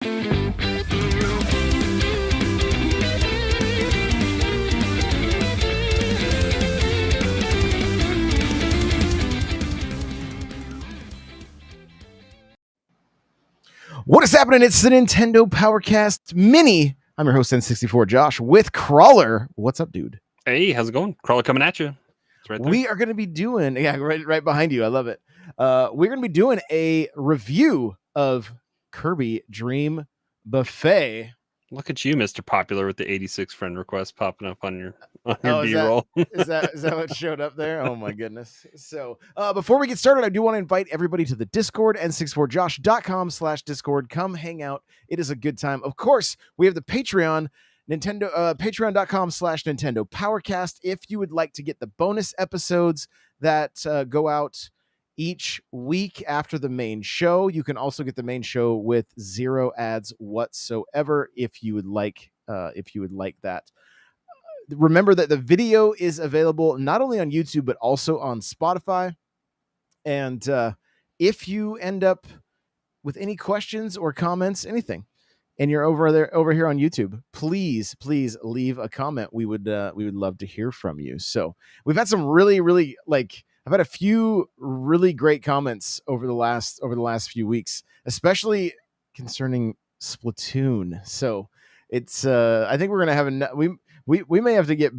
What is happening? It's the Nintendo Powercast Mini. I'm your host, N64 Josh, with Crawler. What's up, dude? Hey, how's it going? Crawler coming at you. It's right there. We are going to be doing, right behind you. I love it. We're going to be doing a review of Kirby Dream Buffet. Look at you, Mr. Popular, with the 86 friend request popping up on your B-roll. Is that what showed up there? Oh my goodness. So before we get started, I do want to invite everybody to the Discord, n64josh.com/Discord. Come hang out. It is a good time. Of course, we have the Patreon, patreon.com/Nintendo Powercast. If you would like to get the bonus episodes that go out each week after the main show, you can also get the main show with 0 ads whatsoever if you would like that. Remember that the video is available not only on YouTube but also on Spotify. And if you end up with any questions or comments, anything, and you're over here on YouTube, please leave a comment. We would love to hear from you. So we've had some really I've had a few really great comments over the last few weeks, especially concerning Splatoon. So it's I think we're gonna have we may have to get.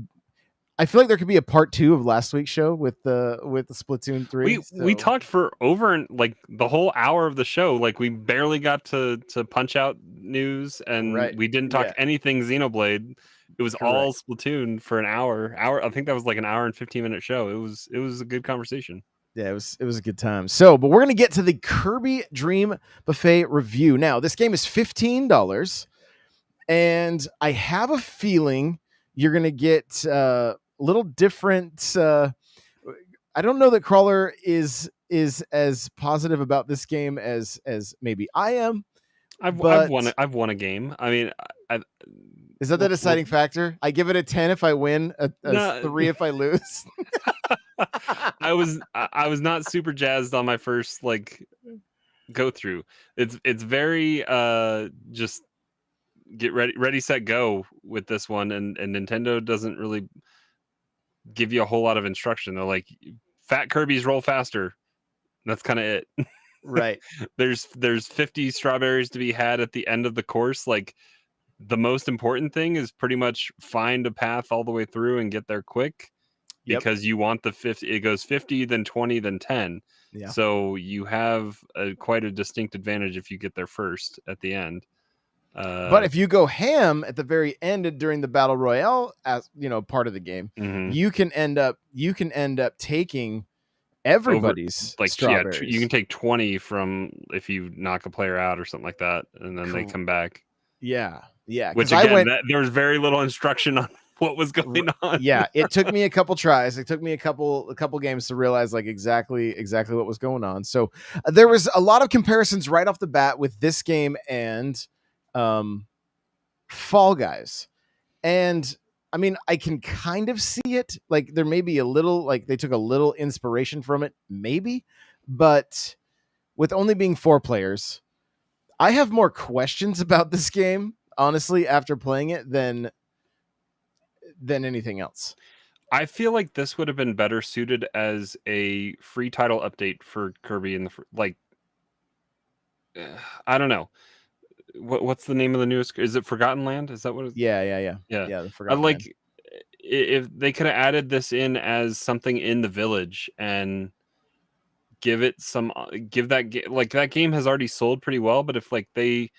I feel like there could be a part 2 of last week's show with the Splatoon 3. We talked for over the whole hour of the show. Like we barely got to punch out news, and we didn't talk anything Xenoblade. It was all Splatoon for an hour. I think that was like an hour and 15-minute show. It was a good conversation. Yeah, it was a good time. So, but we're gonna get to the Kirby Dream Buffet review now. This game is $15, and I have a feeling you're gonna get a little different. I don't know that Crawler is as positive about this game as maybe I am. I've won a game. I mean, is that the deciding factor? I give it a 10 if I win, a 3 if I lose. I was not super jazzed on my first go through. It's very just get ready set go with this one, and Nintendo doesn't really give you a whole lot of instruction. They're like, fat Kirby's roll faster. That's kind of it. Right. There's 50 strawberries to be had at the end of the course. Like, the most important thing is pretty much find a path all the way through and get there quick, because you want the 50. It goes 50, then 20, then 10. Yeah. So you have quite a distinct advantage if you get there first at the end. But if you go ham at the very end during the battle royale, as part of the game, you can end up taking everybody's strawberries. You can take 20 from if you knock a player out or something like that, and then they come back. Yeah. Which again, there was very little instruction on what was going on. Yeah, it took me a couple tries. It took me a couple games to realize exactly what was going on. So there was a lot of comparisons right off the bat with this game and Fall Guys. And I mean, I can kind of see it. Like, there may be a little, they took a little inspiration from it, maybe, but with only being 4 players, I have more questions about this game, honestly, after playing it than anything else. I feel like this would have been better suited as a free title update for Kirby in the I don't know. What's the name of the newest? Is it Forgotten Land? Is that what? Yeah. The Forgotten Land. If they could have added this in as something in the village and give that game has already sold pretty well. But if they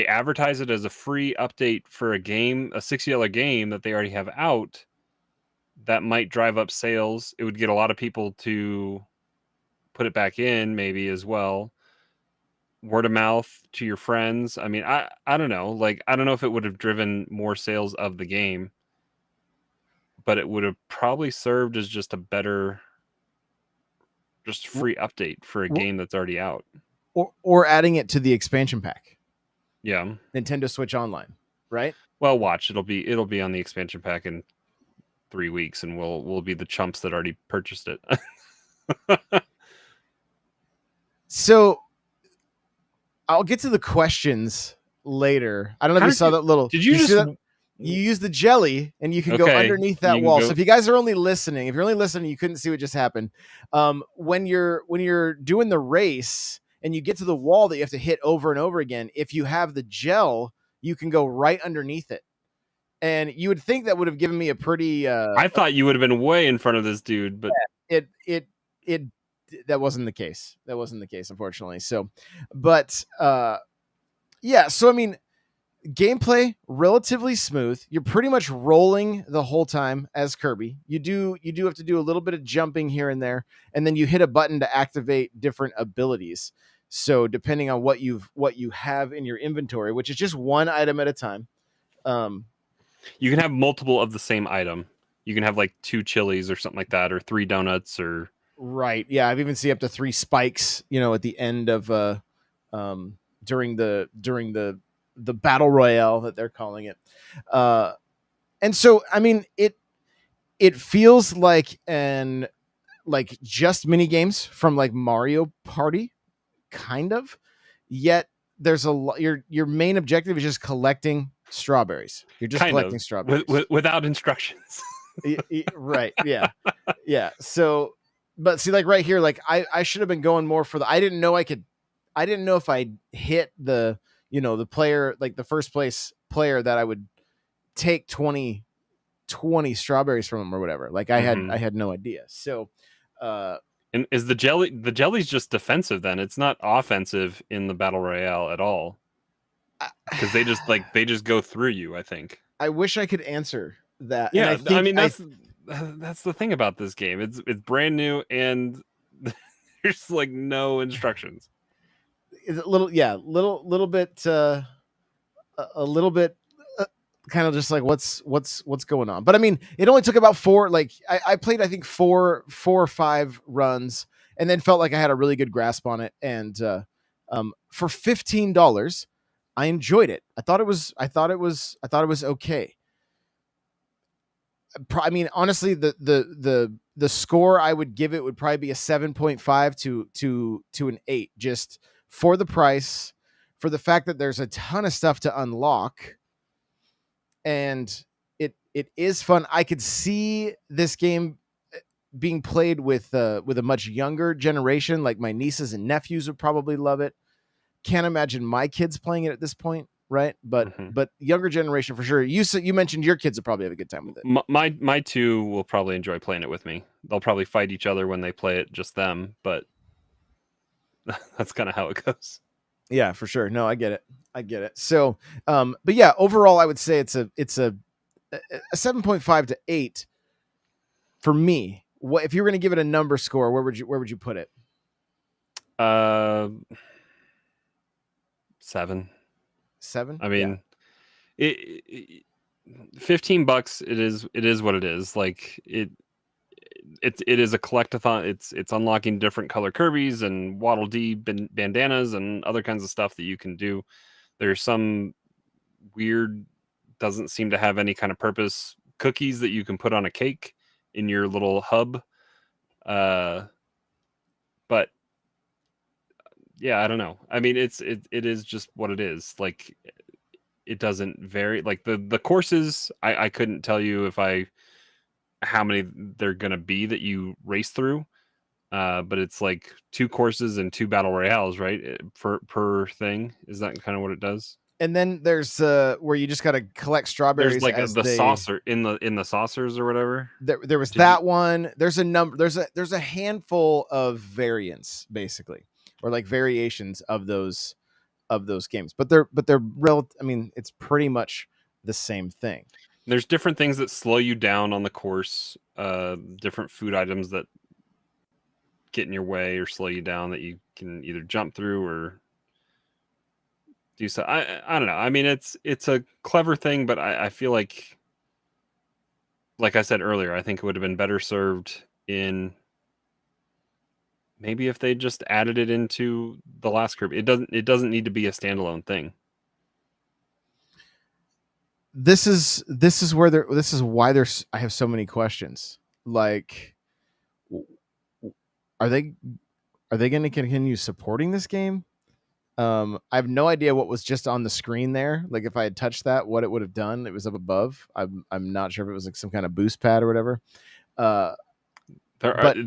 advertise it as a free update for a game, a $60 game that they already have out, that might drive up sales. It would get a lot of people to put it back in, maybe as well. Word of mouth to your friends. I mean, I don't know. I don't know if it would have driven more sales of the game, but it would have probably served as just a better, just free update for a game that's already out. Or adding it to the expansion pack. Yeah. Nintendo Switch Online, right? Well, watch. It'll be on the expansion pack in 3 weeks, and we'll be the chumps that already purchased it. So I'll get to the questions later. I don't know if How you did saw you? that little. Did Do you you see just? that? You use the jelly and you can go Okay, underneath you that can wall. So go. if you guys are only listening, if you're only listening, you couldn't see what just happened. When you're doing the race and you get to the wall that you have to hit over and over again, if you have the gel, you can go right underneath it. And you would think that would have given me a pretty I thought you would have been way in front of this dude, but it that wasn't the case. That wasn't the case, unfortunately. So, but yeah. So I mean, gameplay relatively smooth. You're pretty much rolling the whole time as Kirby. You do have to do a little bit of jumping here and there, and then you hit a button to activate different abilities. So depending on what you have in your inventory, which is just one item at a time. Um, you can have multiple of the same item. You can have like 2 chilies or something like that, or 3 donuts, or right. Yeah, I've even seen up to 3 spikes, at the end of during the battle royale that they're calling it. And so I mean it feels like just mini games from like Mario Party, kind of. Yet there's your main objective is just collecting strawberries. You're just kind of collecting strawberries. without instructions. Right. Yeah. Yeah. So, but see, like right here, like I should have been going more for I didn't know I didn't know if I hit the player, like the first place player, that I would take 20 strawberries from him or whatever. Like I had no idea. So, And is the jelly's just defensive then? It's not offensive in the battle royale at all. Because they just go through you, I think. I wish I could answer that. And Yeah, I I think mean that's the thing about this game. It's brand new and there's like no instructions. is a little bit a little bit kind of just like what's going on. But I mean, it only took about I played I think four or five runs and then felt like I had a really good grasp on it. And for $15, I enjoyed it. I thought it was okay. I mean, honestly, the score I would give it would probably be a 7.5 to an 8, just for the price, for the fact that there's a ton of stuff to unlock, and it is fun. I could see this game being played with a much younger generation, like my nieces and nephews would probably love it. Can't imagine my kids playing it at this point, right? But younger generation for sure. You mentioned your kids would probably have a good time with it. My 2 will probably enjoy playing it with me. They'll probably fight each other when they play it, just them, but that's kind of how it goes. Yeah, for sure. No, I get it. So, but yeah, overall, I would say it's a 7.5 to 8 for me. What if you were going to give it a number score? Where would you put it? 7. 7. I mean, it $15. It is what it is. Like it is a collectathon. It's unlocking different color Kirby's and Waddle Dee bandanas and other kinds of stuff that you can do. There's some weird, doesn't seem to have any kind of purpose, cookies that you can put on a cake in your little hub. But yeah, I don't know. I mean, it is just what it is. Like it doesn't vary. Like the courses, I couldn't tell you how many they're gonna be that you race through. But it's like 2 courses and 2 battle royales, right? Per thing. Is that kind of what it does? And then there's where you just got to collect strawberries There's like as the they saucer in the saucers or whatever. there was Did you? that one. There's a number. There's a handful of variants, basically, or like variations of those games. But they're real. I mean, it's pretty much the same thing. There's different things that slow you down on the course. Different food items that get in your way or slow you down that you can either jump through or do so. I don't know. I mean, it's a clever thing, but I feel like I said earlier, I think it would have been better served in maybe if they just added it into the last Kirby. It doesn't need to be a standalone thing. This is why there's I have so many questions. Like, are they going to continue supporting this game? I have no idea what was just on the screen there. Like if I had touched that, what it would have done. It was up above. I'm not sure if it was like some kind of boost pad or whatever. But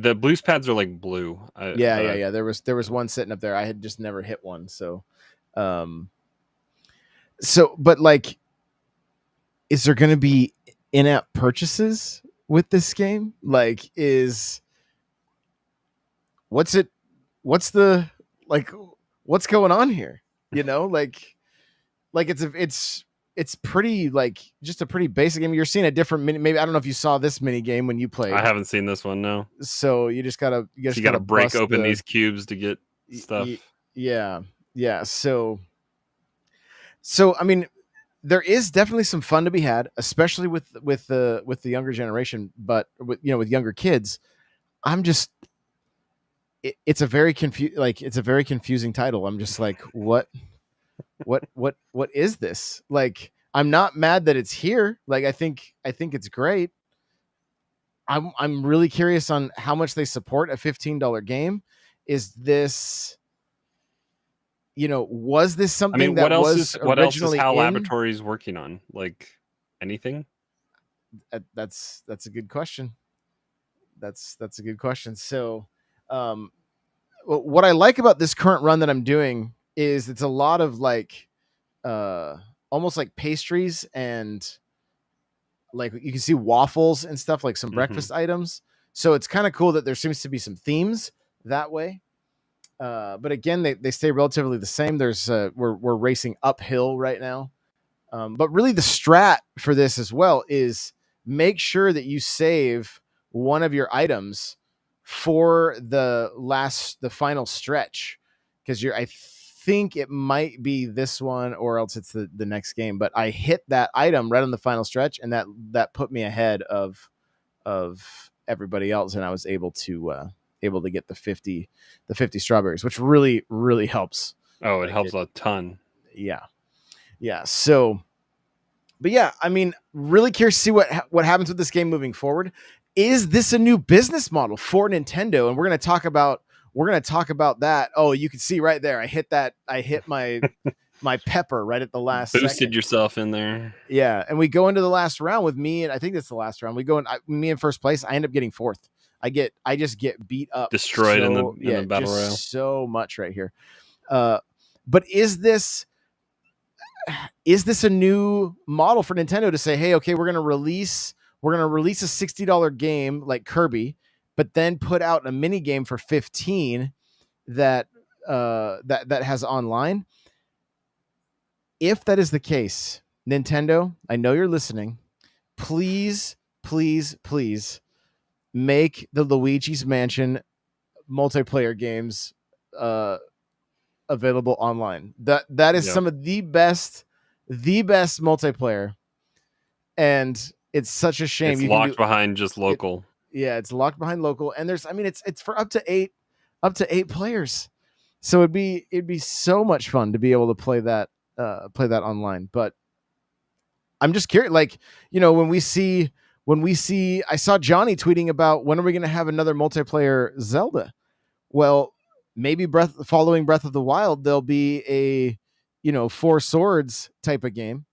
the boost pads are like blue. yeah. There was one sitting up there. I had just never hit one. So, but like, is there going to be in-app purchases with this game? Like, what's going on here? You know, like it's pretty like just a pretty basic game. You're seeing a different mini. Maybe I don't know if you saw this mini game when you played. I haven't seen this one. No. So you just gotta break open these cubes to get stuff. Yeah. So I mean, there is definitely some fun to be had, especially with the younger generation. But with younger kids, it's a very confusing title. I'm just like, what is this? Like, I'm not mad that it's here. Like, I think it's great. I'm really curious on how much they support a $15 game. Is this, was this something that was originally what else is HAL Laboratories working on? Like anything? That's a good question. That's a good question. So, what I like about this current run that I'm doing is it's a lot of like, almost like pastries and like you can see waffles and stuff, like some breakfast items. So it's kind of cool that there seems to be some themes that way. But again, they stay relatively the same. There's we're racing uphill right now. But really the strat for this as well is make sure that you save one of your items for the final stretch. Because I think it might be this one or else it's the next game. But I hit that item right on the final stretch, and that put me ahead of everybody else, and I was able to get the 50 strawberries, which really, really helps. Oh, it helps a ton. Yeah. So, but yeah, I mean, really curious to see what happens with this game moving forward. Is this a new business model for Nintendo? And we're going to talk about that. Oh, you can see right there. I hit my pepper right at the last boosted second. Yourself in there. Yeah. And we go into the last round with me. And I think that's the last round. We go me in first place. I end up getting fourth. I just get beat up, destroyed in the battle royale so much right here. But is this a new model for Nintendo to say, hey, okay, we're going to release a $60 game like Kirby, but then put out a mini game for $15 that has online? If that is the case, Nintendo, I know you're listening. Please, please, please make the Luigi's Mansion multiplayer games available online. That is some of the best multiplayer, and it's such a shame. It's locked behind just local. It's locked behind local, and it's for up to eight players. So it'd be so much fun to be able to play that online. But I'm just curious, like, when we see, I saw Johnny tweeting about when are we going to have another multiplayer Zelda? Well, maybe following Breath of the Wild, there'll be a, Four Swords type of game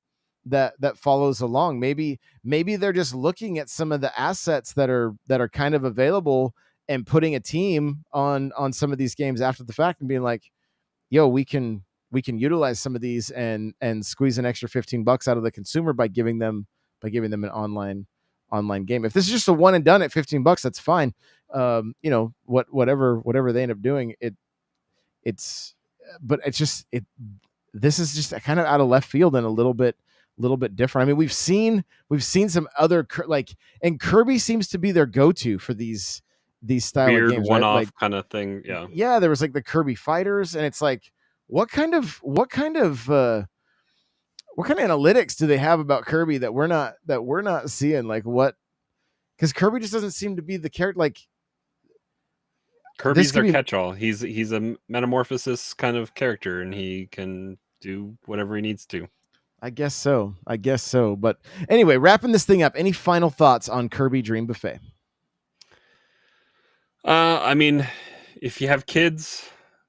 that follows along. Maybe they're just looking at some of the assets that are kind of available and putting a team on some of these games after the fact and being like, yo, we can utilize some of these and squeeze an extra $15 out of the consumer by giving them an online game. If this is just a one and done at $15, that's fine. Whatever they end up doing, this is just kind of out of left field and a little bit different. I mean, we've seen some other and Kirby seems to be their go-to for these style weird of games, one-off right? kind of thing. Yeah. There was like the Kirby Fighters, and it's like, what kind of analytics do they have about Kirby that we're not seeing? Like, what? Because Kirby just doesn't seem to be the character. Like, Kirby's their catch-all. He's a metamorphosis kind of character, and he can do whatever he needs to. I guess so. But anyway, wrapping this thing up, any final thoughts on Kirby Dream Buffet? I mean, if you have kids,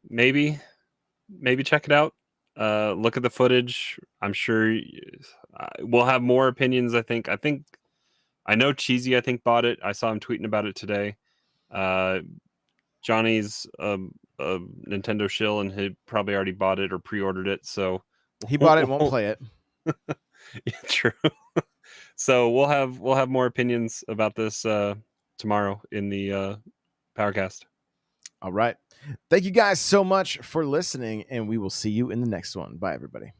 maybe maybe check it out. Look at the footage. I'm sure we'll have more opinions. I know Cheesy. I think bought it. I saw him tweeting about it today. Johnny's a Nintendo shill, and he probably already bought it or pre-ordered it. So He bought it and won't play it. Yeah, true. So we'll have more opinions about this tomorrow in the Powercast. All right. Thank you guys so much for listening, and we will see you in the next one. Bye, everybody.